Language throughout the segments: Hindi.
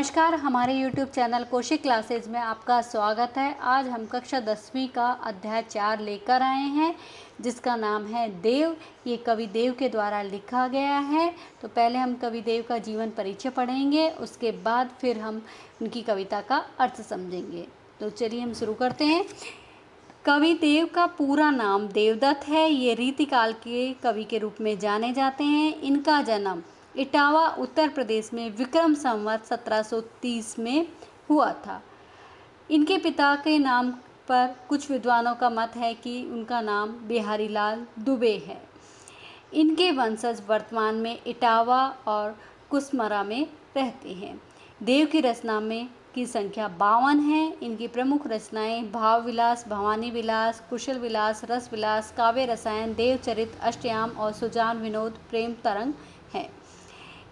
नमस्कार, हमारे YouTube चैनल कौशिक क्लासेज में आपका स्वागत है। आज हम कक्षा 10वीं का अध्याय 4 लेकर आए हैं, जिसका नाम है देव। ये कवि देव के द्वारा लिखा गया है। तो पहले हम कवि देव का जीवन परिचय पढ़ेंगे, उसके बाद फिर हम उनकी कविता का अर्थ समझेंगे। तो चलिए हम शुरू करते हैं। कवि देव का पूरा नाम देवदत्त है। ये रीतिकाल के कवि के रूप में जाने जाते हैं। इनका जन्म इटावा उत्तर प्रदेश में विक्रम संवत 1730 में हुआ था। इनके पिता के नाम पर कुछ विद्वानों का मत है कि उनका नाम बिहारी लाल दुबे है। इनके वंशज वर्तमान में इटावा और कुसमरा में रहते हैं। देव की रचना में की संख्या 52 है। इनकी प्रमुख रचनाएं भाव विलास, भवानी विलास, कुशल विलास, रस विलास, काव्य रसायन, देवचरित, अष्टयाम और सुजान विनोद, प्रेम तरंग है।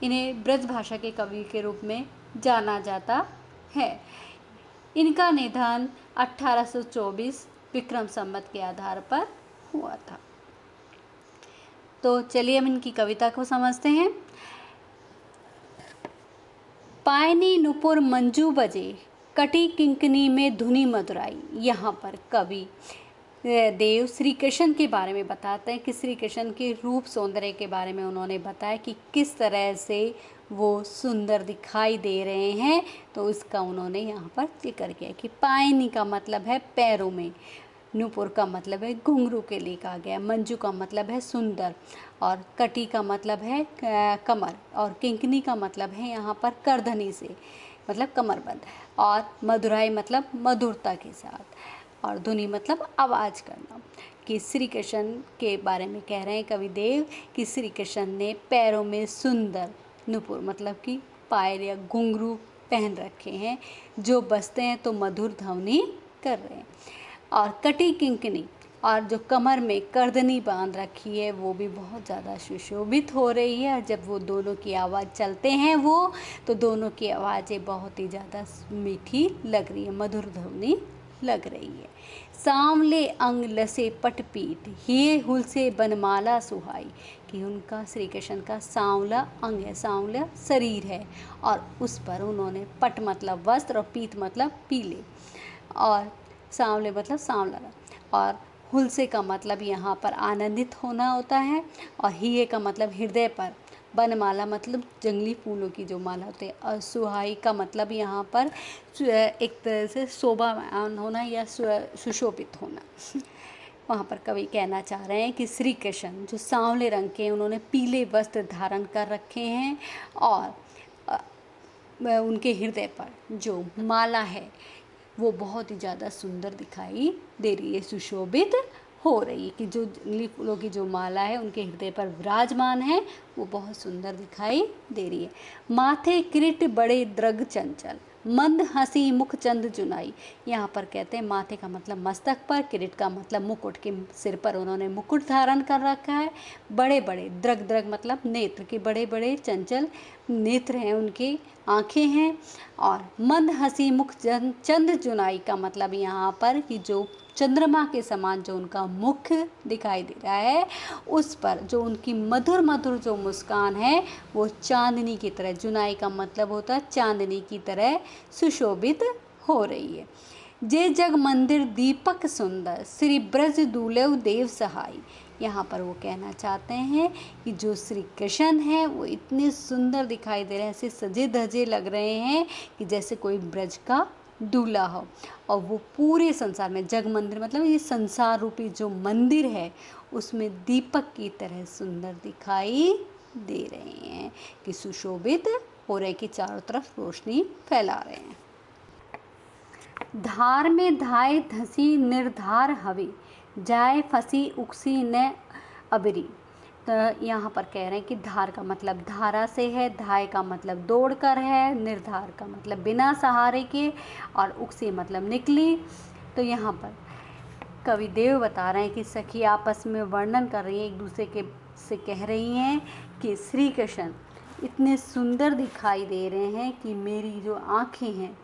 इन्हें ब्रज भाषा के कवि के रूप में जाना जाता है। इनका निधन 1824 विक्रम संवत के आधार पर हुआ था। तो चलिए हम इनकी कविता को समझते हैं। पायनी नुपुर मंजू बजे, कटी किंकनी में धुनी मधुराई। यहाँ पर कवि देव श्री कृष्ण के बारे में बताते हैं कि श्री कृष्ण के रूप सौंदर्य के बारे में उन्होंने बताया कि किस तरह से वो सुंदर दिखाई दे रहे हैं। तो इसका उन्होंने यहाँ पर जिक्र किया कि पायनी का मतलब है पैरों में, नूपुर का मतलब है घुंघरू के लिए कहा गया, मंजू का मतलब है सुंदर, और कटी का मतलब है कमर, और किंकनी का मतलब है यहाँ पर करधनी से मतलब कमरबंद, और मधुराई मतलब मधुरता के साथ, और धुनी मतलब आवाज़ करना। कि श्री कृष्ण के बारे में कह रहे हैं कवि देव कि श्री कृष्ण ने पैरों में सुंदर नूपुर मतलब कि पायल या घुंघरू पहन रखे हैं, जो बजते हैं तो मधुर ध्वनि कर रहे हैं। और कटी किंकनी, और जो कमर में करधनी बांध रखी है वो भी बहुत ज़्यादा सुशोभित हो रही है। और जब वो दोनों की आवाज़ चलते हैं तो दोनों की आवाज़ें बहुत ही ज़्यादा मीठी लग रही है, मधुर ध्वनि लग रही है। सांवले अंग लसे पटपीठ, हिये हुल से बनमाला सुहाई। कि उनका श्री कृष्ण का सांवला अंग है, सांवला शरीर है, और उस पर उन्होंने पट मतलब वस्त्र और पीत मतलब पीले, और सांवले मतलब सांवला, और हुलसे का मतलब यहाँ पर आनंदित होना होता है, और हिये का मतलब हृदय पर, बनमाला मतलब जंगली फूलों की जो माला होती है, और सुहाई का मतलब यहाँ पर एक तरह से शोभावान होना या सुशोभित होना। वहाँ पर कवि कहना चाह रहे हैं कि श्री कृष्ण जो सांवले रंग के, उन्होंने पीले वस्त्र धारण कर रखे हैं, और उनके हृदय पर जो माला है वो बहुत ही ज़्यादा सुंदर दिखाई दे रही है, सुशोभित हो रही है। कि जो जंगली फूलों की जो माला है उनके हृदय पर विराजमान है, वो बहुत सुंदर दिखाई दे रही है। माथे किरीट बड़े द्रग चंचल, मंद हंसी मुख चंद जुनाई। यहाँ पर कहते हैं माथे का मतलब मस्तक पर, किरीट का मतलब मुकुट, के सिर पर उन्होंने मुकुट धारण कर रखा है। बड़े बड़े द्रग, द्रग मतलब नेत्र, के बड़े बड़े चंचल नेत्र हैं, उनकी आँखें हैं। और मंद हंसी मुख चंद जुनाई का मतलब यहाँ पर कि जो चंद्रमा के समान जो उनका मुख दिखाई दे रहा है, उस पर जो उनकी मधुर मधुर जो मुस्कान है वो चांदनी की तरह, जुनाई का मतलब होता है चांदनी की तरह सुशोभित हो रही है। जे जग मंदिर दीपक सुंदर, श्री ब्रज दूलव देव सहाय। यहाँ पर वो कहना चाहते हैं कि जो श्री कृष्ण हैं वो इतने सुंदर दिखाई दे रहे हैं, ऐसे सजे धजे लग रहे हैं कि जैसे कोई ब्रज का दूल्हा हो। और वो पूरे संसार में, जग मंदिर मतलब ये संसार रूपी जो मंदिर है उसमें दीपक की तरह सुंदर दिखाई दे रहे हैं, कि सुशोभित हो रहे, कि चारों तरफ रोशनी फैला रहे हैं। धार में धाय धसी निर्धार हवे, जाए फंसी उकसी न अबरी। तो यहाँ पर कह रहे हैं कि धार का मतलब धारा से है, धाय का मतलब दौड़ कर है, निर्धार का मतलब बिना सहारे के, और उकसी मतलब निकली। तो यहाँ पर कवि देव बता रहे हैं कि सखी आपस में वर्णन कर रही हैं, एक दूसरे के से कह रही हैं कि श्री कृष्ण इतने सुंदर दिखाई दे रहे हैं कि मेरी जो आँखें हैं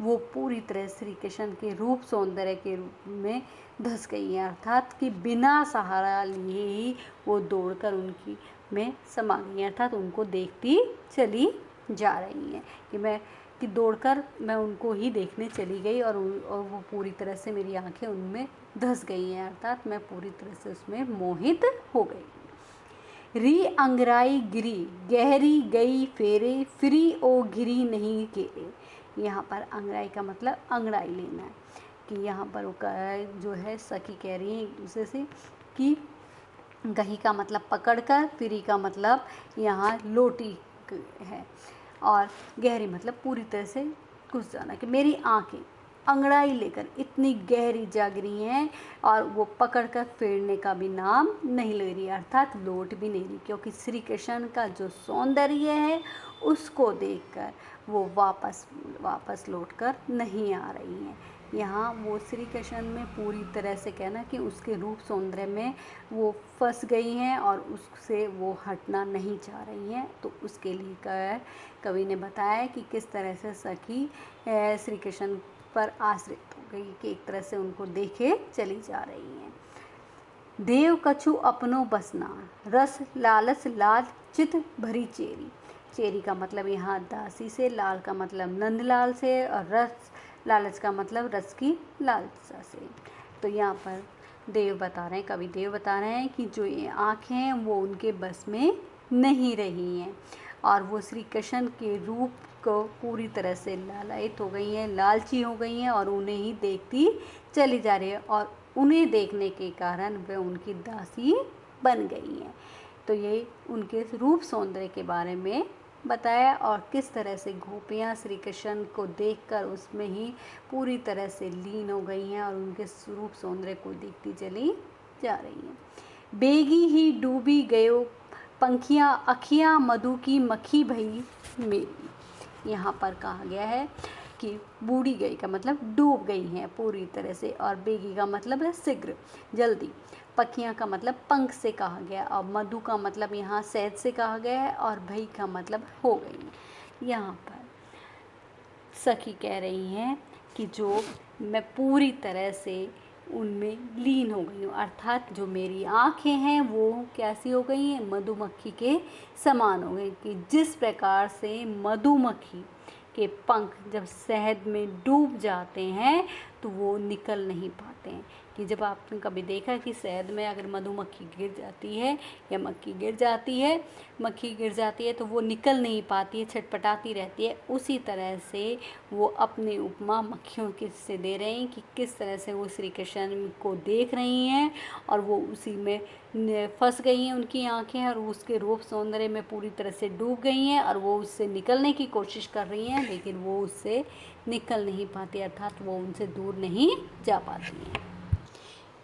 वो पूरी तरह श्री कृष्ण के रूप सौंदर्य के रूप में धस गई हैं, अर्थात कि बिना सहारा लिए ही वो दौड़कर उनकी में समा गई हैं, अर्थात उनको देखती चली जा रही हैं। कि मैं कि दौड़कर मैं उनको ही देखने चली गई और वो पूरी तरह से मेरी आंखें उनमें धंस गई हैं, अर्थात मैं पूरी तरह से उसमें मोहित हो गई। री अंगराई गिरी गहरी गई फेरे फिरी ओ घिरी नहीं घेरे। यहाँ पर अंगराई का मतलब अंगड़ाई लेना है, कि यहाँ पर वो जो है सखी कह रही है एक दूसरे से कि गही का मतलब पकड़कर, फिरी का मतलब यहाँ लोटी है, और गहरी मतलब पूरी तरह से घुस जाना, कि मेरी आंखें अंगड़ाई लेकर इतनी गहरी जाग रही हैं और वो पकड़कर फेरने का भी नाम नहीं ले रही, अर्थात लौट भी नहीं रही, क्योंकि श्री कृष्ण का जो सौंदर्य है उसको देखकर वो वापस लौटकर नहीं आ रही हैं। यहाँ वो श्री कृष्ण में पूरी तरह से कहना कि उसके रूप सौंदर्य में वो फंस गई हैं और उससे वो हटना नहीं चाह रही हैं। तो उसके लिए कवि ने बताया कि किस तरह से सखी श्री कृष्ण पर आश्रित हो गई, कि एक तरह से उनको देखे चली जा रही हैं। देव कछु अपनो बसना रस लालच लाल चित भरी चेरी। चेरी का मतलब यहाँ दासी से, लाल का मतलब नंदलाल से, और रस लालच का मतलब रस की लालसा से। तो यहाँ पर कवि देव बता रहे हैं कि जो ये आँखें हैं वो उनके बस में नहीं रही हैं और वो श्री कृष्ण के रूप को पूरी तरह से लालायित हो गई हैं, लालची हो गई हैं और उन्हें ही देखती चली जा रही है, और उन्हें देखने के कारण वे उनकी दासी बन गई हैं। तो ये उनके रूप सौंदर्य के बारे में बताया, और किस तरह से गोपियाँ श्री कृष्ण को देखकर उसमें ही पूरी तरह से लीन हो गई हैं और उनके रूप सौंदर्य को देखती चली जा रही हैं। बेगी ही डूबी गयो पंखियाँ अखियाँ मधु की मक्खी भई मेरी। यहाँ पर कहा गया है कि बूढ़ी गई का मतलब डूब गई हैं पूरी तरह से, और बेगी का मतलब है शीघ्र, जल्दी। पखियाँ का मतलब पंख से कहा गया, और मधु का मतलब यहाँ शहद से कहा गया है, और भई का मतलब हो गई। यहाँ पर सखी कह रही हैं कि जो मैं पूरी तरह से उनमें लीन हो गई हूँ, अर्थात जो मेरी आँखें हैं वो कैसी हो गई हैं, मधुमक्खी के समान हो गई, कि जिस प्रकार से मधुमक्खी के पंख जब शहद में डूब जाते हैं तो वो निकल नहीं पाते हैं। कि जब आपने कभी देखा कि शहद में अगर मधुमक्खी गिर जाती है या मक्खी गिर जाती है तो वो निकल नहीं पाती है, छटपटाती रहती है। उसी तरह से वो अपनी उपमा मक्खियों के से दे रहे हैं कि किस तरह से वो श्री कृष्ण को देख रही हैं और वो उसी में फंस गई हैं, उनकी आंखें, और उसके रूप सौंदर्य में पूरी तरह से डूब गई हैं और वो उससे निकलने की कोशिश कर रही हैं, लेकिन वो उससे निकल नहीं पाती, अर्थात वो उनसे दूर नहीं जा पाती हैं।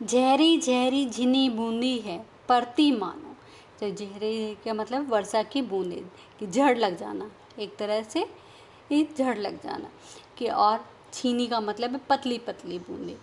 झहरी झहरी झिनी बूंदी है परती मानो। तो झहरी का मतलब वर्षा की बूंदें, कि झड़ लग जाना, एक तरह से ये झड़ लग जाना, कि और छीनी का मतलब है पतली पतली बूंदें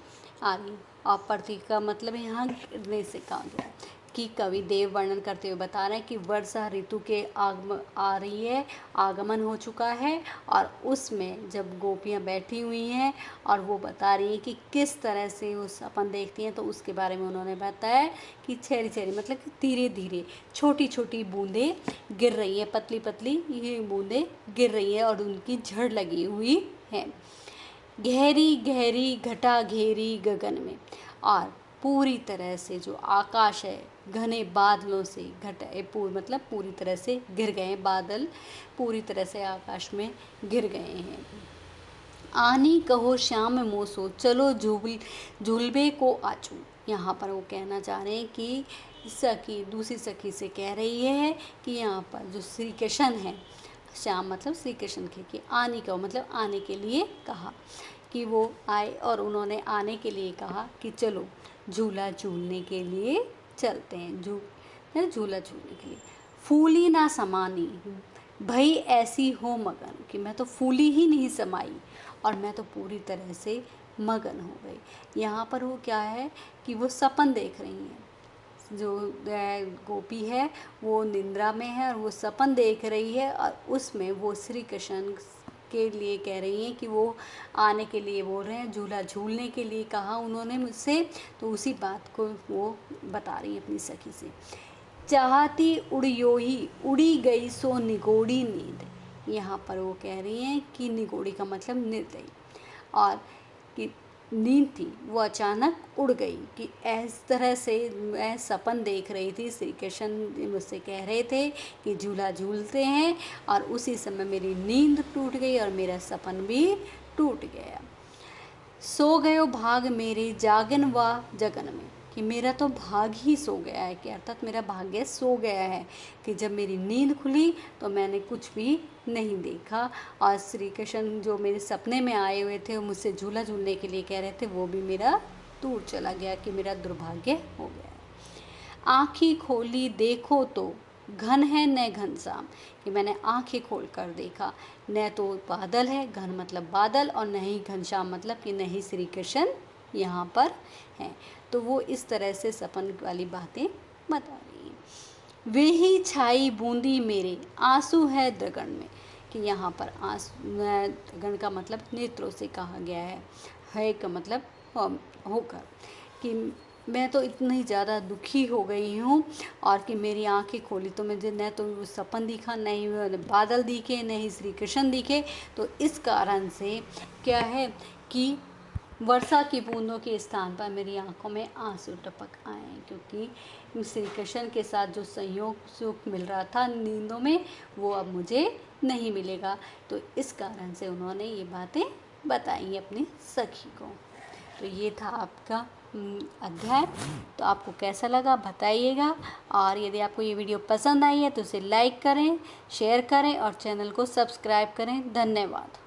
आ रही, और परती का मतलब यहाँ गिरने से कहा गया है। कि कवि देव वर्णन करते हुए बता रहे हैं कि वर्षा ऋतु के आगमन हो चुका है, और उसमें जब गोपियाँ बैठी हुई हैं और वो बता रही हैं कि किस तरह से उस अपन देखती हैं, तो उसके बारे में उन्होंने बताया कि छेरी छेरी मतलब कि धीरे धीरे छोटी छोटी बूंदें गिर रही हैं, पतली पतली ये बूंदें गिर रही हैं और उनकी झड़ लगी हुई है। गहरी गहरी घटा घेरी गगन में, और पूरी तरह से जो आकाश है घने बादलों से मतलब पूरी तरह से घिर गए, बादल पूरी तरह से आकाश में घिर गए हैं। आनी कहो श्याम मोसो चलो झूलबे को आचू। यहाँ पर वो कहना चाह रहे हैं कि दूसरी सखी से कह रही है कि यहाँ पर जो श्री कृष्ण है, श्याम मतलब श्री कृष्ण के, कि आने का मतलब आने के लिए कहा, कि वो आए और उन्होंने आने के लिए कहा कि चलो झूला झूलने के लिए चलते हैं, झूला झूलने के लिए। फूली ना समानी भई ऐसी हो मगन, कि मैं तो फूली ही नहीं समाई और मैं तो पूरी तरह से मगन हो गई। यहाँ पर वो क्या है कि वो सपन देख रही हैं, जो गोपी है वो निंद्रा में है और वो सपन देख रही है, और उसमें वो श्री कृष्ण के लिए कह रही हैं कि वो आने के लिए बोल रहे हैं, झूला झूलने के लिए कहा उन्होंने मुझसे, तो उसी बात को वो बता रही है अपनी सखी से। चाहती उड़ियोही उड़ी गई सो निगोड़ी नींद। यहाँ पर वो कह रही हैं कि निगोड़ी का मतलब निर्दयी, और कि नींद थी वो अचानक उड़ गई, कि इस तरह से मैं सपन देख रही थी। श्री कृष्ण मुझसे कह रहे थे कि झूला झूलते हैं, और उसी समय मेरी नींद टूट गई और मेरा सपन भी टूट गया। सो गयो भाग मेरे जागन व जगन में, कि मेरा तो भाग ही सो गया है, कि अर्थात मेरा भाग्य सो गया है, कि जब मेरी नींद खुली तो मैंने कुछ भी नहीं देखा, और श्री कृष्ण जो मेरे सपने में आए हुए थे, वो मुझसे झूला झूलने के लिए कह रहे थे, वो भी मेरा टूट चला गया, कि मेरा दुर्भाग्य हो गया है। आँखी खोली देखो तो घन है न घनश्याम, कि मैंने आंखें खोल कर देखा, न तो बादल है, घन मतलब बादल, और न ही घनश्याम मतलब कि नहीं श्री कृष्ण यहाँ पर हैं। तो वो इस तरह से सपन वाली बातें बता रही हैं। वे ही छाई बूंदी मेरे आंसू है दृगण में, कि यहाँ पर आंसू दृगण का मतलब नेत्रों से कहा गया है का मतलब होकर, कि मैं तो इतनी ज़्यादा दुखी हो गई हूँ, और कि मेरी आंखें खोली तो मुझे न तो वो सपन दिखा, न ही बादल दिखे, न ही श्री कृष्ण दिखे। तो इस कारण से क्या है कि वर्षा की बूंदों के स्थान पर मेरी आंखों में आंसू टपक आए, क्योंकि श्री कृष्ण के साथ जो संयोग सुख मिल रहा था नींदों में, वो अब मुझे नहीं मिलेगा। तो इस कारण से उन्होंने ये बातें बताई अपनी सखी को। तो ये था आपका अध्याय। तो आपको कैसा लगा बताइएगा, और यदि आपको ये वीडियो पसंद आई है तो उसे लाइक करें, शेयर करें और चैनल को सब्सक्राइब करें। धन्यवाद।